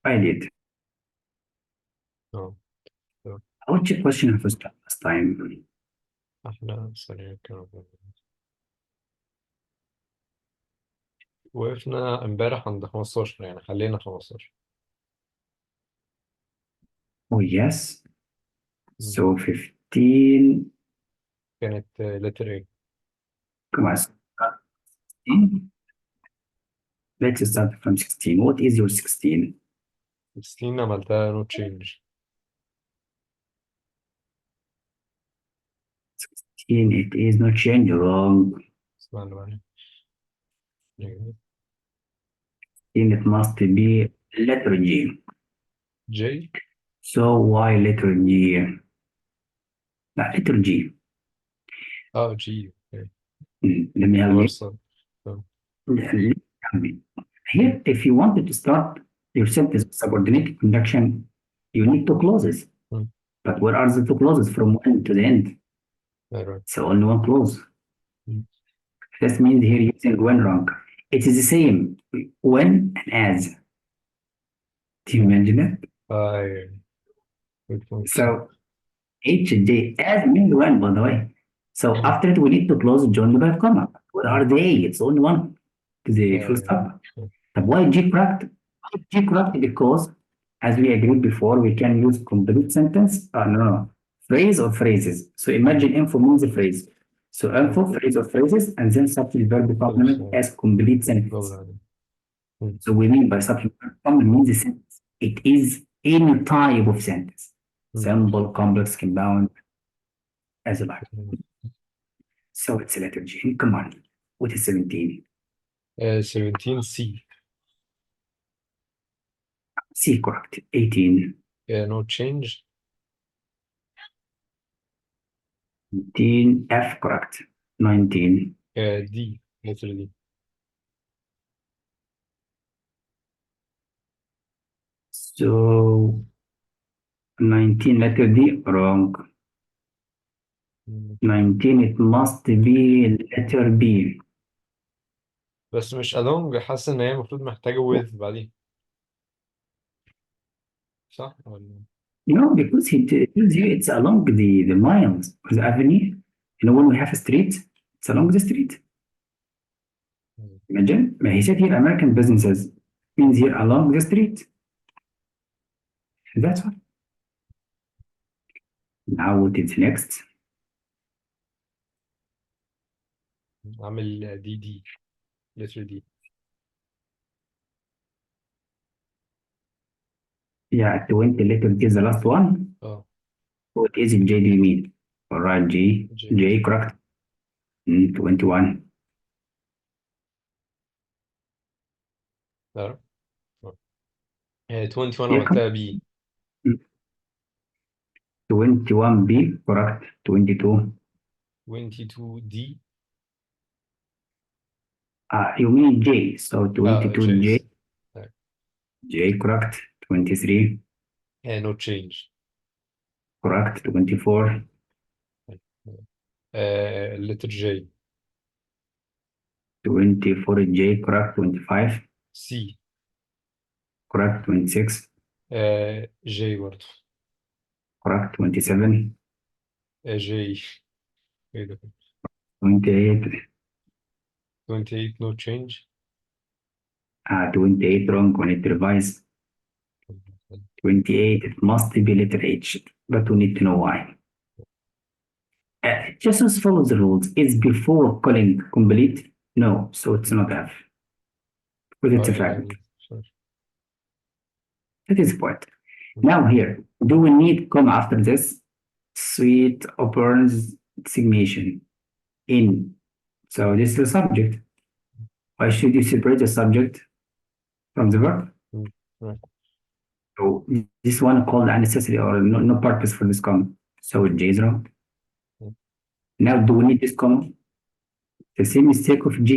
I did. اه تمام. Which question I first last time? احنا ثانية كده وقفنا امبارح عند 15 يعني خلينا 15. Oh, yes. مم. So 15. كانت letter A. Come on. 16. Let's start from 16. What is your 16? 16 عملتها no change. 16, it is not change wrong. اسمع اللي بعدين. And it must be letter G. J. So why letter G? No, letter G. اه G. Okay. Let me help you. Warsaw. تمام. Let me help you. Here, if you wanted to start your sentence with subordinated conjunction, you need two clauses. مم. But where are the two clauses from one to the end? Alright. So only one clause. مم. This means here using when wrong. It is the same when and as. Do you imagine it? Good point. So HJ as means when, by the way. So after it, we need to close join by comma. Where are they? It's only one. The full stop. But why G correct? G correct because, as we agreed before, we can use complete sentence. No. Phrase or phrases. So imagine info means a phrase. So info, phrase or phrases, and then subject verb complement as complete sentence. So we mean by subject verb complement means a sentence. It is any type of sentence. Simple, complex, compound, as a like. So it's a letter G. Come on. What is 17? 17 C. C correct. 18. No change. 19. F correct. 19. D. Letter D. So 19 letter D wrong. 19 it must be letter B. بس مش along، حاسس ان هي المفروض محتاجة with بعدين، صح ولا؟ No, because it tells you it's along the miles, the avenue. You know, when we have a street, it's along the street. Imagine, he said here American businesses means here along the street. That's what. Now what is next? عامل دي letter D. Yeah, 20 letter is the last one. اه What is it, J do you mean? All right, J correct. 21. لا 21 Yeah, عملتها B. 21 B correct. 22. 22 D. You mean J, so 22 J. J's. J correct. 23 No change. correct. 24 letter J. 24 J correct. 25 C. correct. 26 J برضه. correct. 27 J. ايه ده؟ 28 28 no change. 28 wrong when it revised. 28 it must be letter H, but we need to know why. Just as follows the rules. Is before calling complete? No, so it's not F. Because it's a fact. That is the point. Now here, do we need comma after this? Sweet opens designation in. So this is the subject. Why should you separate the subject from the verb? Right. So this one called unnecessary or no purpose for this comma. So J is wrong. Now do we need this comma? The same mistake of G.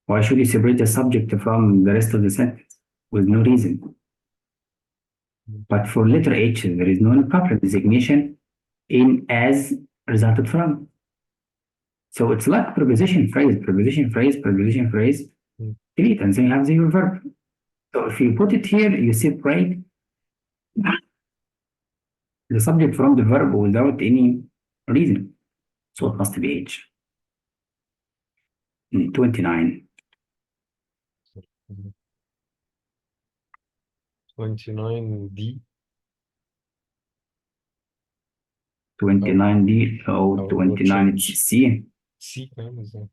Why should you separate the subject from the rest of the sentence? With no reason. But for letter H, there is no proper designation in as resulted from. So it's like preposition phrase, preposition phrase, preposition phrase, delete, and then you have the verb. So if you put it here, you separate the subject from the verb without any reason. So it must be H. 29. 29D 29D أو أو 29 change C. C كمان ازاي؟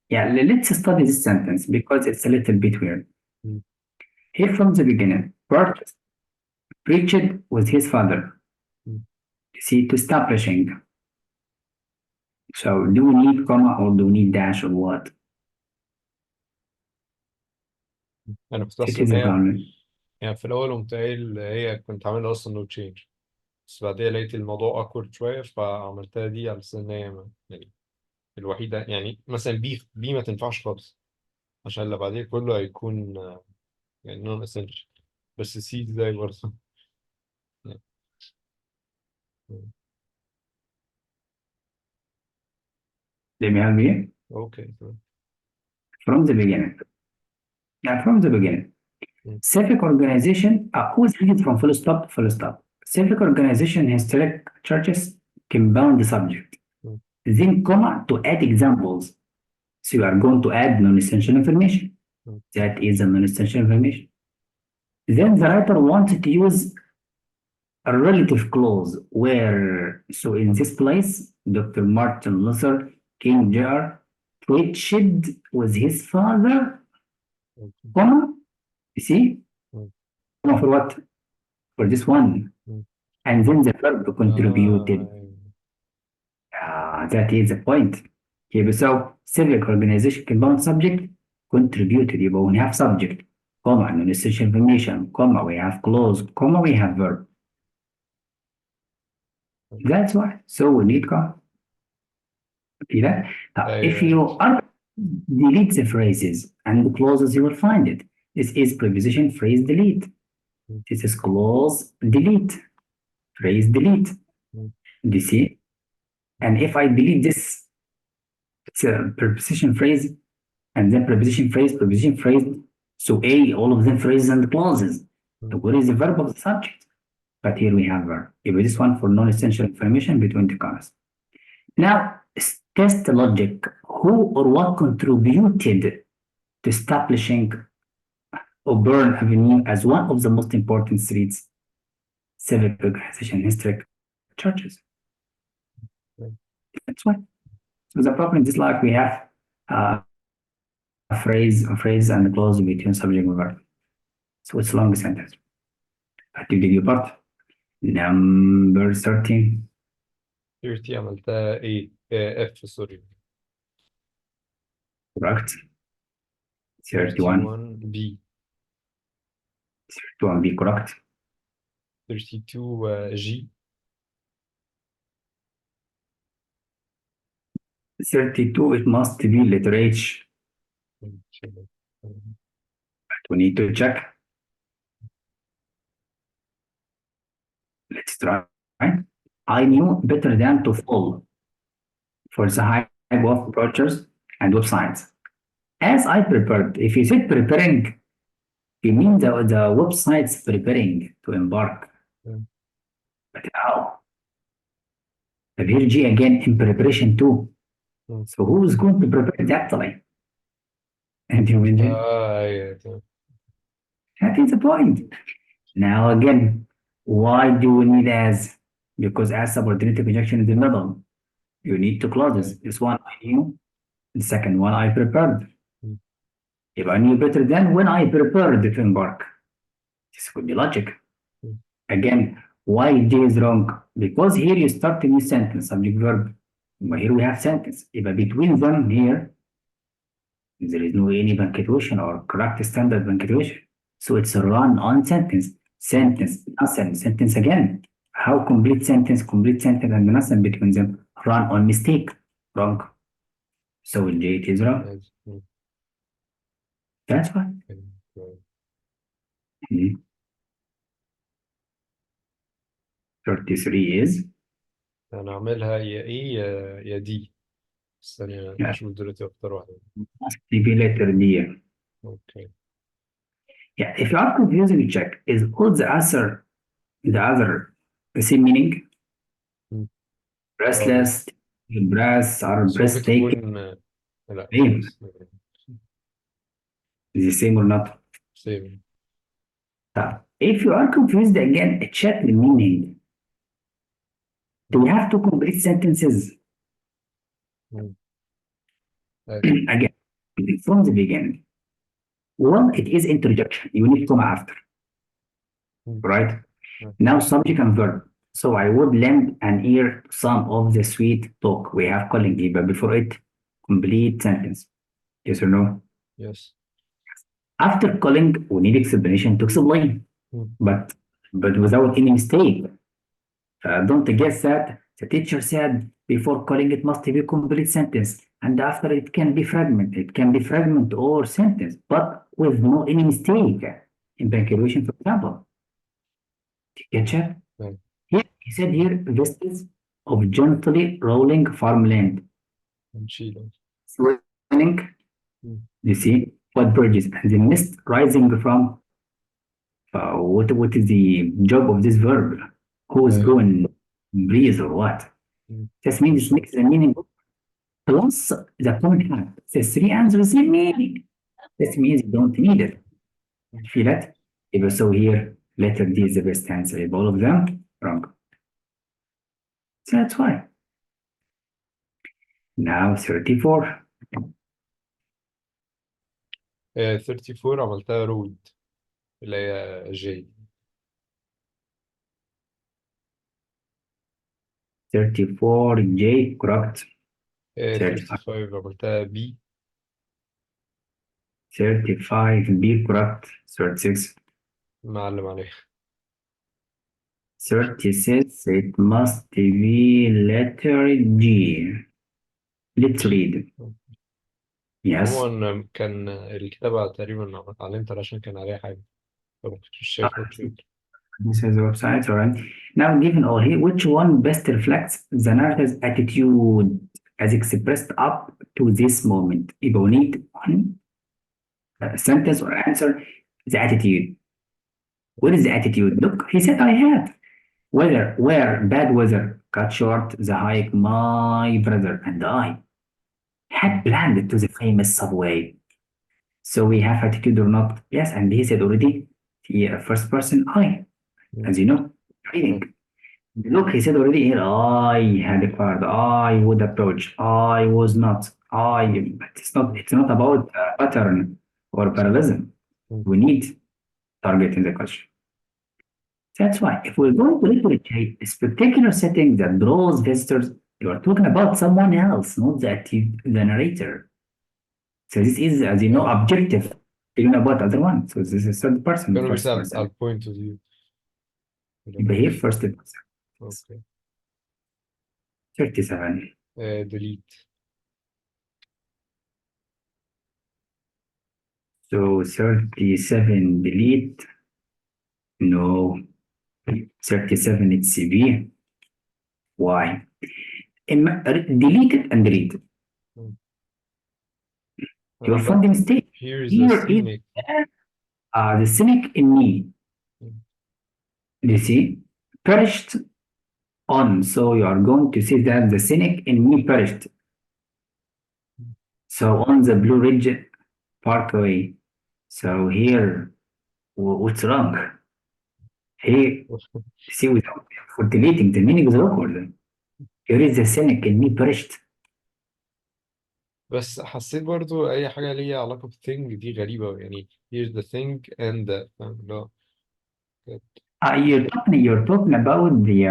Yeah, let's study this sentence because it's a little bit weird. Mm. Here from the beginning, Bert preached with his father. Mm. See, to establishing. So do we need comma or do we need dash or what? أنا كنت It بحسب is إن a هي problem. يعني في الأول قمت قايل هي كنت عامل أصلا no change، بس بعدين لقيت الموضوع awkward شوية فعملتها دي على أساس إن هي يعني الوحيدة، يعني مثلا بي ما تنفعش خالص عشان اللي بعديه كله هيكون يعني non essential، بس سي ازاي برضه. Let me help you. اوكي تمام. From the beginning. Now, from the beginning. Mm. Civic organization, who's read from full stop, full stop. Civic organization, historic churches, compound the subject. Mm. Then, comma, to add examples. So you are going to add non-essential information. Mm. That is a non-essential information. Then the writer wanted to use a relative clause where, so in this place, Dr. Martin Luther King Jr. preached with his father, Okay. comma, you see? Mm. Comma for what? For this one. Mm. And then the verb contributed. That is the point. Okay, so civic organization compound subject contributed. يبقى when we have subject, comma, non-essential information, comma, we have clause, comma, we have verb. That's why. So we need comma. See that? If you delete the phrases and the clauses, you will find it. This is preposition phrase delete. Mm. This is clause delete. Phrase delete. Mm. Do you see? And if I delete this, it's a preposition phrase, and then preposition phrase. So A, all of them phrases and clauses. So what is the verb of the subject? But here we have verb. If this one for non-essential information between the commas. Now, test the logic. Who or what contributed to establishing Auburn Avenue as one of the most important streets, civic organization, historic churches? That's why. So the problem in this life we have a phrase and a clause between subject and verb. So it's a long sentence. هتبتدي دي part. Number 13. 30 عملتها A F سوري. Correct. 31. B 31 be correct. 32 G 32 it must be letter H. We need to check. Let's try. I knew better than to fall for the hype of brochures and websites. As I prepared, if you said preparing, you mean the website's preparing to embark. Mm. But how? The here G again in preparation too. Mm. So who is going to prepare that time? And you will yeah. that is the point. Now again, why do we need as? Because as subordinate conjunction is the middle. You need two clauses. This one I knew, the second one I prepared. Mm. If I knew better than when I prepared to embark. This could be logic. Mm. Again, why J is wrong? Because here you start a new sentence, subject verb. But here we have sentence. If between them here, there is no any punctuation or correct standard punctuation. So it's a run-on sentence. Sentence, nothing, sentence again. How complete sentence, and nothing between them. Run on mistake, wrong. So J it is wrong. Mm. That's why. Okay. 33 is أنا أعملها يا A يا D. استنى أشوف دلوقتي أختار واحدة. must be letter D. Okay. Yeah, if you are confused, you check. Is all the other the same meaning? مم. Restless, breath, or بس ممكن breathtaking, تكون لا same. Is the same or not? same. If you are confused again, check the meaning. Do we have to complete sentences? مم. Again, from the beginning. Well, it is interjection. You need comma after, مم. right? مم. Now subject and verb. So I would lend an ear to some of the sweet talk we have calling it, but before it, complete sentence. Yes or no? Yes. After calling, we need explanation to explain, مم. but without any mistake. Don't guess that the teacher said before calling it must be complete sentence, and after it can be fragment. It can be fragment or sentence, but with no any mistake in punctuation, for example. Catch it? مم. مم. He said here vistas of gently rolling farmland, نشيله. swelling, مم. you see, what bridges, and the mist rising from. What is the job of this verb? Who is going breeze or what? مم. This means makes the meaning plus the common hat. The three answers the same meaning. This means you don't need it. Feel it? If so here, letter D is the best answer. If all of them wrong. So that's why. Now 34. 34 عملتها رود اللي هي جي. 34 J correct. 35 عملتها بي. 35 B correct. 36. معلم عليها. 36 it must be letter G. Let's read. Yes. عموما كان الكتابة تقريبا اتعلمت عشان كان عليها حاجة فما كنتش شايف نوت. This is the website, all right. Now, given all here, which one best reflects the narrator's attitude as expressed up to this moment? يبقى we need one sentence or answer the attitude. What is the attitude? Look, he said, I had. Where bad weather cut short the hike, my brother and I had planned to the famous subway. So we have attitude or not? Yes, and he said already, first person I, as you know, reading. Look, he said already here, I had a card, I would approach, I was not, but it's not about pattern or parallelism. We need target in the question. That's why if we're going to literature, a spectacular setting that draws visitors, you are talking about someone else, not the narrator. So this is, as you know, objective. You know about other one. So this is third person, كانوا first بيسأل person. على point of view. يبقى here first person. Okay. 37. delete. So 37 delete. No. 37 it's B. Why? Delete it and read. You're but finding mistake. here is the Here is cynic. the cynic in me. You see? Perished on. So you are going to see that the cynic in me perished. So on the Blue Ridge Parkway. So here, what's wrong? Here, see, without for deleting the meaning is awkward. Here is the cynic in me perished. بس حسيت برضو أي حاجة ليها علاقة بالthing دي غريبة أوي. يعني here's the thing and that فاهم اللي هو You're talking about the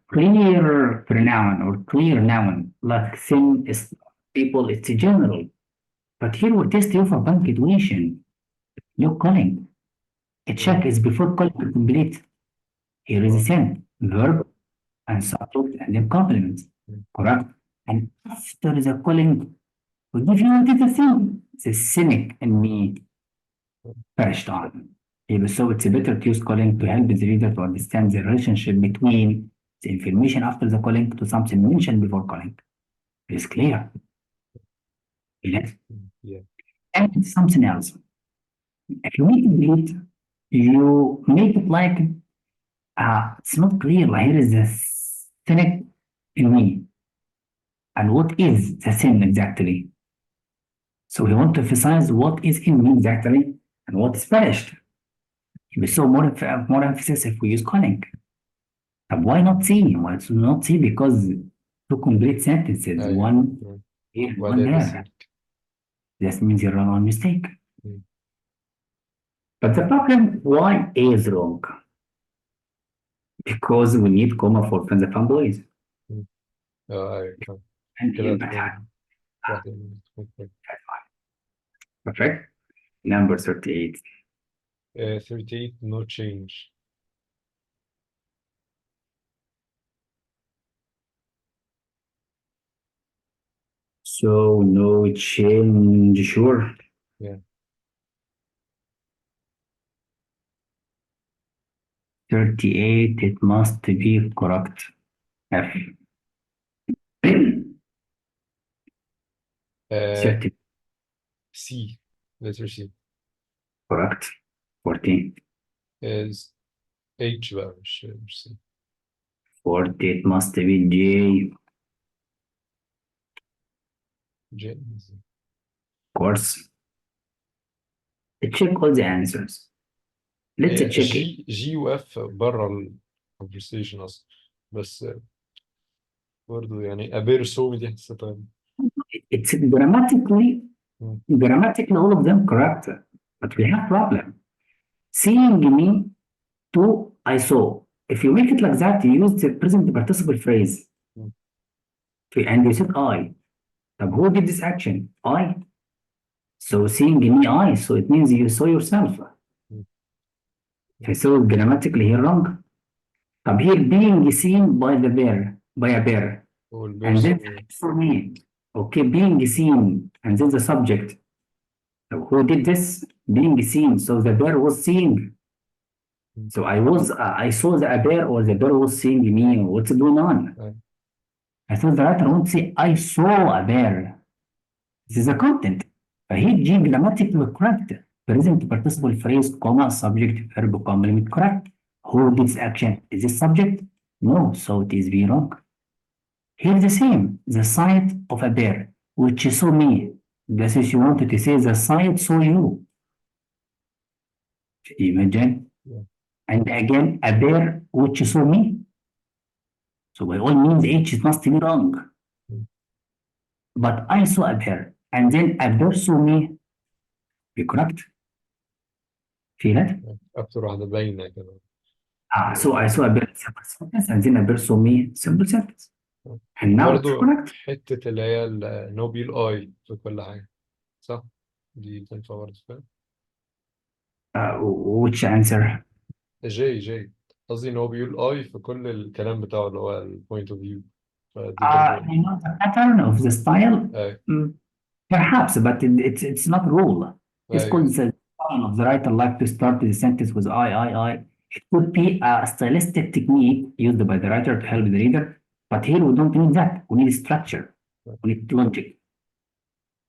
clear pronoun or clear noun, like thing is people, it's general. But here we test you for punctuation. No calling. A check is before calling to complete. Here is the same verb and subject and then complement. Correct? And after the calling, we give you the thing. The cynic and me perished on. So it's better to use calling to help the reader to understand the relationship between the information after the calling to something mentioned before calling. It's clear. Yes. yeah. and it's something else. If you make it delete, you make it like it's not clear. Like here is the cynic in me, and what is the sin exactly. So we want to emphasize what is in me exactly and what is finished. We saw more emphasis if we use calling. طب why not see? Why it's not see? Because two complete sentences, أيوة. one here, one وبعدين there. السلك. This means you run on mistake. Mm. But the problem, why A is wrong? Because we need comma for friends and employees. أيوة كان And كده impact تكون بعدين تكون كويس. perfect. Number 38. 38 no change. So no change, sure. Yeah. 38, it must be correct. F. 30, C, letter C correct. 14. is H بقى مش C. 40, it must be J. J. Of course. Check all the answers. Let's check it. G و F بره ال conversation أصلا بس برضه يعني أبيرسو دي حسيتها. It's grammatically all of them correct, but we have problem. Seeing me to I saw. If you make it like that, you use the present participle phrase. And you said I. طب who did this action? I. So seeing me I, so it means you saw yourself. So grammatically here wrong. طب here being seen by the bear, by a bear. And then for me, okay, being seen, and then the subject. So who did this? Being seen. So the bear was seeing. So I saw the bear, or the bear was seeing me. What's going on? I thought the writer won't say I saw a bear. This is a content. فهي G grammatically correct. Present participle phrase, comma, subject, verb, complement correct. Who did this action? Is this subject? No, so it is be wrong. Here the same, the sight of a bear, which saw me. This is you wanted to say the sight saw you. Imagine. Yeah. And again, a bear which saw me. So by all means, H must be wrong. But I saw a bear, and then a bear saw me. Be correct. Feel it? أكتر واحدة باينة كده. So I saw a bear simple sentence, and then a bear saw me simple sentence. And now it's برضه correct. حتة اللي هي no بيل I في كل حاجة صح؟ دي تنفع برضه فاهم؟ Which answer? جي قصدي ان هو بيقول I في كل الكلام بتاعه اللي هو ال point of view فدي برضه You know the pattern of the style? أيوة. Perhaps, but it's not rule. It's أيوة. called the style of the writer like to start the sentence with I. It could be a stylistic technique used by the writer to help the reader, but here we don't need that. We need structure. We need logic.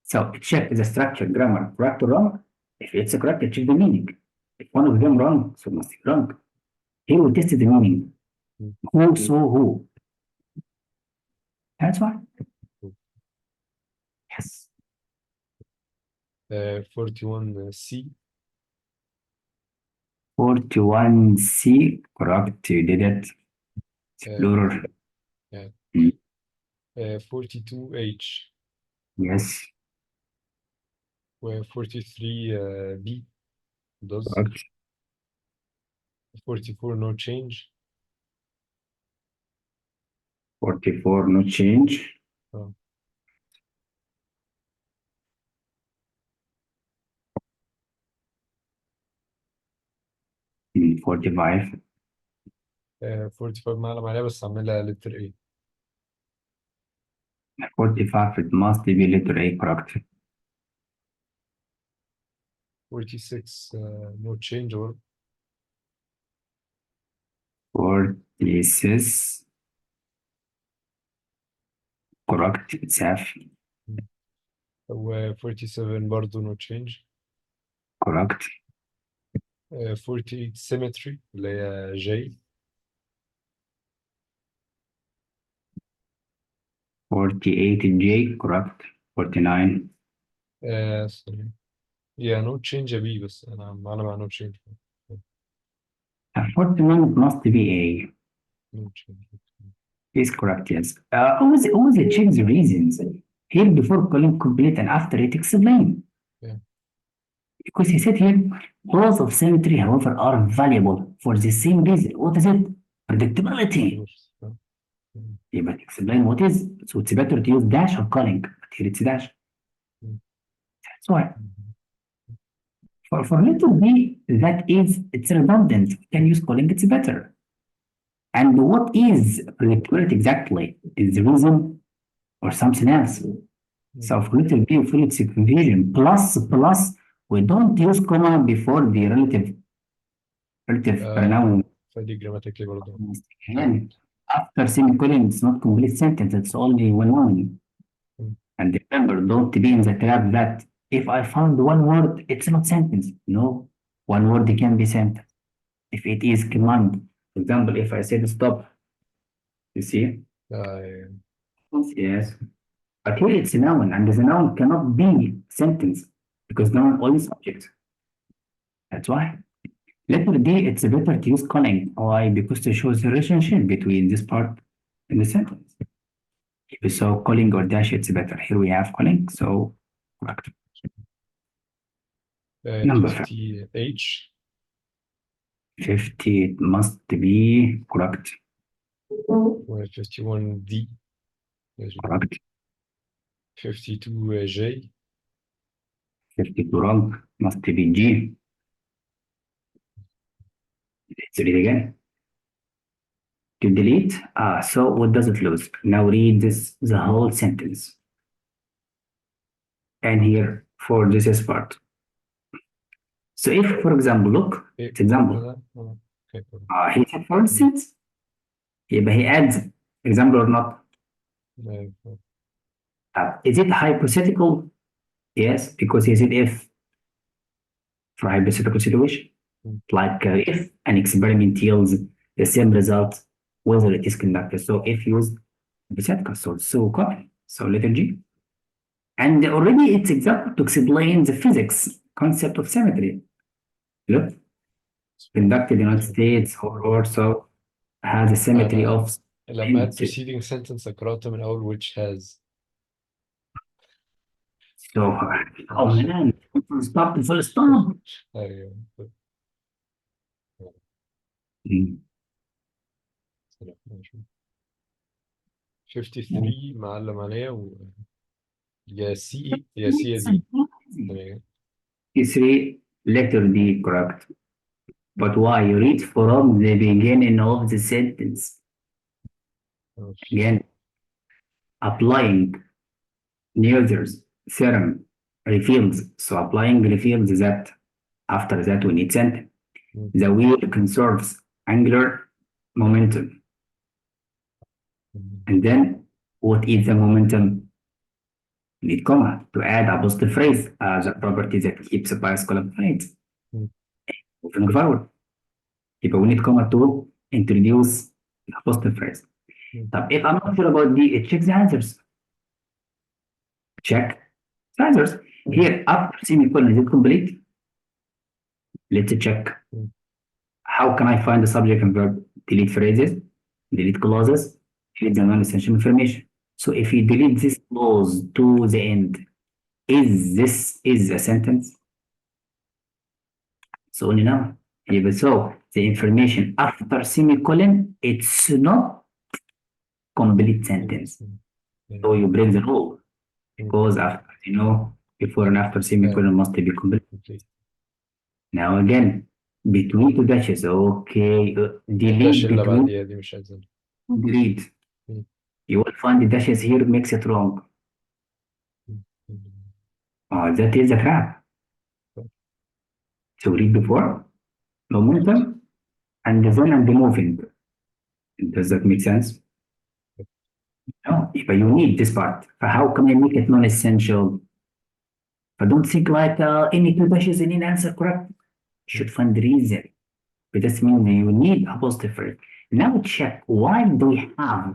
So check the structure, grammar, correct or wrong. If it's correct, check the meaning. If one of them wrong, so it must be wrong. Here we tested the meaning. Who saw who? That's why. Yes. 41C 41C, correct, you did it. Plural. 42H Yes. و 43B does Correct. 44 no change 44 no change. Oh. In 45. 45 معلم عليها بس عاملها letter A 45, it must be letter A, correct. 46 no change or 46, correct, it's F. و 47 برضه no change. correct. 48 symmetry اللي هي J. 48 J, correct. 49. sorry. Yeah, no change B بس أنا مع no change. 49 must be A. No change. Is correct, yes. Always check the reasons. Here before calling complete and after it explain. Yeah. Because he said here, laws of symmetry, however, are valuable for the same reason. What is it? Predictability. Yeah, but explain what is. So it's better to use dash or calling. But here it's dash. That's why. For letter B, that is, it's redundant. You can use calling, it's better. And what is predictability exactly? Is the reason or something else? So for letter B, we feel it's a confusion. Plus, we don't use comma before the relative pronoun. فدي grammatically برضه. Again, after semicolon, it's not complete sentence, it's only one line. And remember, don't be in the trap that if I found one word, it's not sentence. No, one word can be sentence. If it is command, for example, if I said stop, you see? Yes. But here it's a noun, and the noun cannot be sentence because noun always subject. That's why. Letter D, it's better to use calling. Why? Because to show the relationship between this part and the sentence. So calling or dash, it's better. Here we have calling, so correct. Number 50 H. 50 it must be correct. 51 D. Correct. 52 J. 52 wrong. Must be G. Let's read again. To delete. So what does it lose? Now read this the whole sentence. And here for this part. So if, for example, look, it's example. He said, for instance, but he adds example or not. Is it hypothetical? Yes, because he said if for hypothetical situation, like if an experiment yields the same result, whether it is conducted. So if used hypothetical, so copy. So letter G. And already it's example to explain the physics concept of symmetry. Look, conducted in the United States or so has a symmetry of. لما preceding sentence قرأته من أول which has. So, oh man, full stop. أيوه. 53 معلم عليها يا سي دي. 3 letter D correct. But why? You read from the beginning of the sentence. Again, applying Newton's theorem reveals. So applying reveals that after that we need sentence. The wheel conserves angular momentum. And then what is the momentum? You need comma to add a positive phrase as a property that keeps a bicycle upright. Moving forward. We need comma to introduce a positive phrase. If I'm not sure about D, it checks the answers. Check the answers. Here, after semicolon, is it complete? Let's check. How can I find the subject and verb? Delete phrases, delete clauses, delete the non-essential information. So if you delete this clause to the end, is a sentence? So only now. So the information after semicolon, it's not complete sentence. So you break the rule because after, before and after semicolon must be complete. Now again, between two dashes, okay, delete between. Delete. You will find the dashes here makes it wrong. That is a trap. So read before, momentum, and then and the moving. Does that make sense? No, but you need this part. How can I make it non-essential? But don't think like any two dashes and any answer correct. You should find the reason. But this means you need apostrophe phrase. Now check why do we have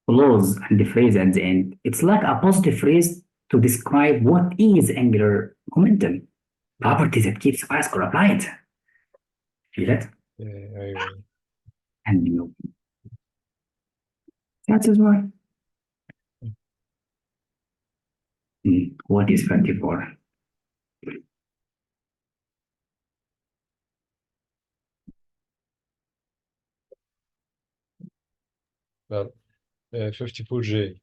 clause and the phrase at the end. It's like apostrophe phrase to describe what is angular momentum. Property that keeps bicycle applied. Feel it? أيوه And you. That is why. What is 54? لا 54J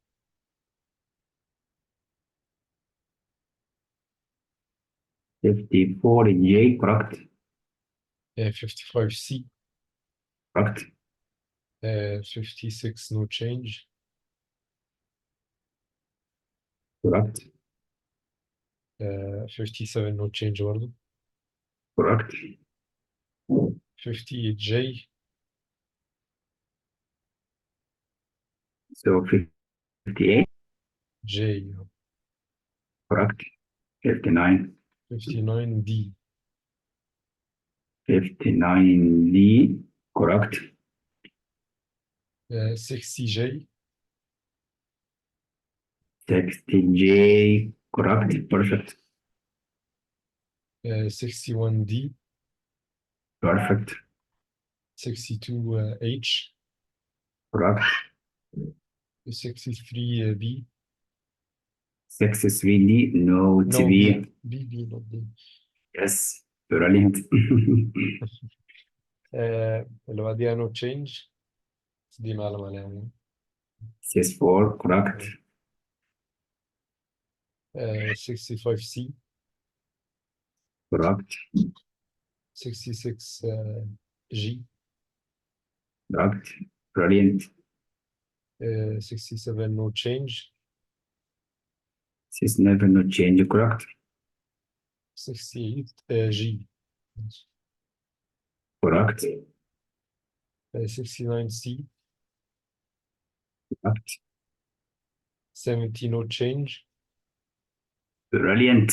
54J, correct? 55C Correct. 56 no change Correct. 57 no change برضه Correct. 58J So 58, J correct. 59, 59D 59D, correct. 60J 60J, correct. Perfect. 61D Perfect. 62H Correct. 63B 63D, no, it's no B. B not D Yes, brilliant. اللي بعديها no change دي معلم عليها يعني. CS4, correct. 65C Correct. 66G Correct. Brilliant. 67 no change This never no change, correct. 68G Correct. 69C Correct. 70 no change Brilliant.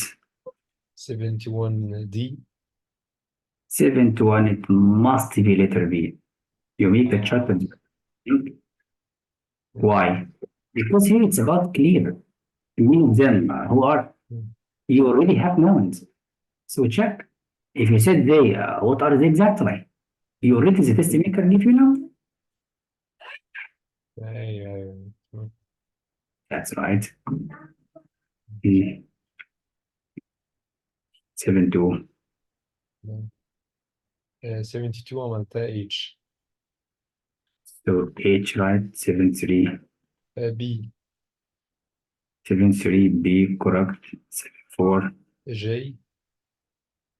71D 71, it must be letter B. You make the chart. Why? Because here it's about clear. Many of them who are, you already have nouns. So check. If you said they, what are they exactly? You already the test maker give you now. أيوة. That's right. 72. 72 عملتها H So H, right? 73. B 73, B, correct. 74. J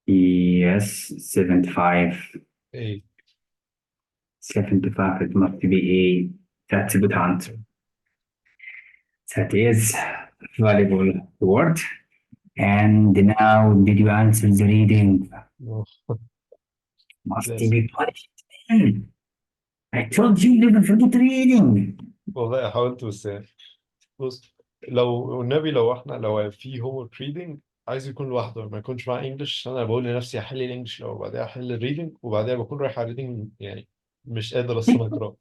Yes, 75. A 75, it must be A. That's a good answer. That is valuable word. And now, did you answer the reading? no. Must Yes. be punished. I told you never forget reading. والله حاولت بس بص لو والنبي لو في هوم ريدنج عايز يكون لوحده ما يكونش مع انجلش انا بقول لنفسي احل الانجلش لو بعدها احل الريدنج وبعدها بكون رايح على الريدنج يعني مش قادر اصلا اقرا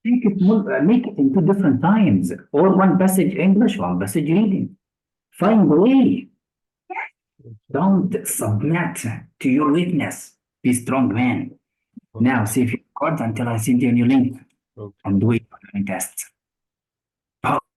Make it into different times. Or one passage English, one passage reading. Find a way. Don't submit to your weakness. Be strong, man. Now, save your record until I send you a new link Okay. and do it on the test.